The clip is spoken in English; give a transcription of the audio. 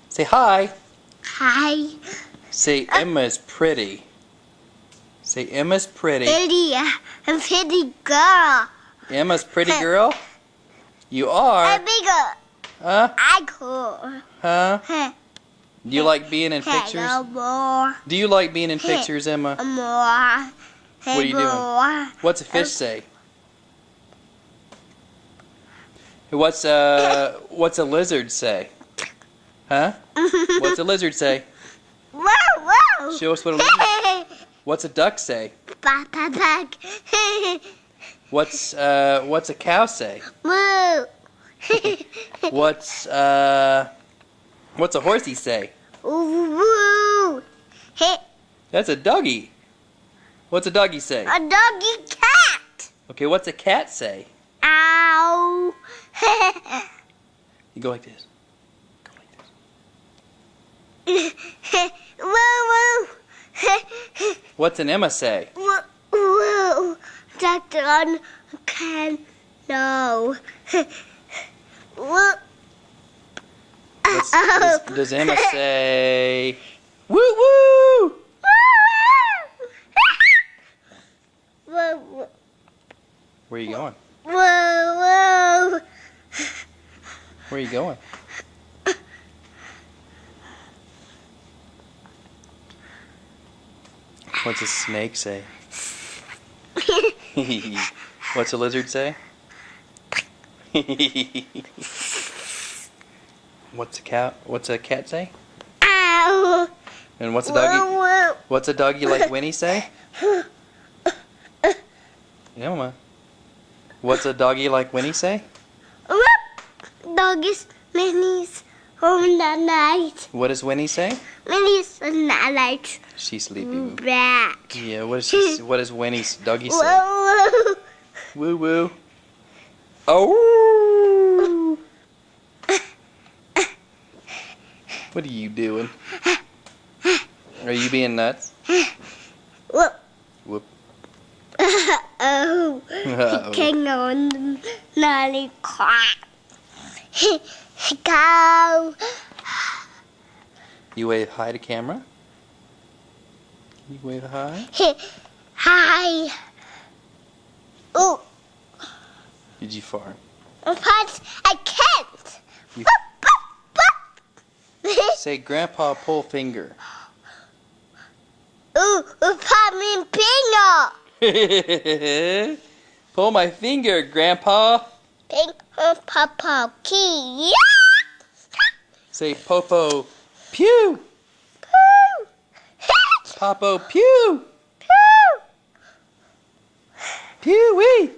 Say hi. Hi. Say Emma's pretty. Say Emma's pretty. Pretty. I'm pretty girl. Emma's pretty girl? You are? I'm bigger. Huh? I cool. Huh? Huh. Do you like being in pictures? No more. Do you like being in pictures, Emma? More. What are you doing? What's a fish say? What's a lizard say? Huh? What's a lizard say? Whoa, whoa. Show us what a lizard. What's a duck say? Back, back, back. What's a cow say? Woo. What's a horsey say? Woo. That's a doggy. What's a doggy say? A doggy cat. Okay, what's a cat say? Ow. You go like this. Go like this. Woo, woo. What's an Emma say? Woo, woo. Doctor can know. Woo. Does Emma say? Woo woo! Woo. Where are you going? Woo, woo. Where are you going? What's a snake say? What's a lizard say? What's a cat say? Ow. And what's a doggy? Woo, What's a doggy like Winnie say? Emma. What's a doggy like Winnie say? woo. Doggies, minis, home the night. What does Winnie say? Minis in the night. She's sleepy. Back. Yeah. What does Winnie's doggy say? Woo, Woo woo. Oh. What are you doing? Are you being nuts? woo. Whoop. Oh, Uh-oh. king on the lollipop. Go. You wave hi to camera. You wave hi. Hi. Oh, Did you fart? but I can't. You say Grandpa pull finger. Ooh, pop me finger. Pull my finger, Grandpa. Pink papa key. Say Popo pew. Poo. Popo pew. Poo. Pew wee.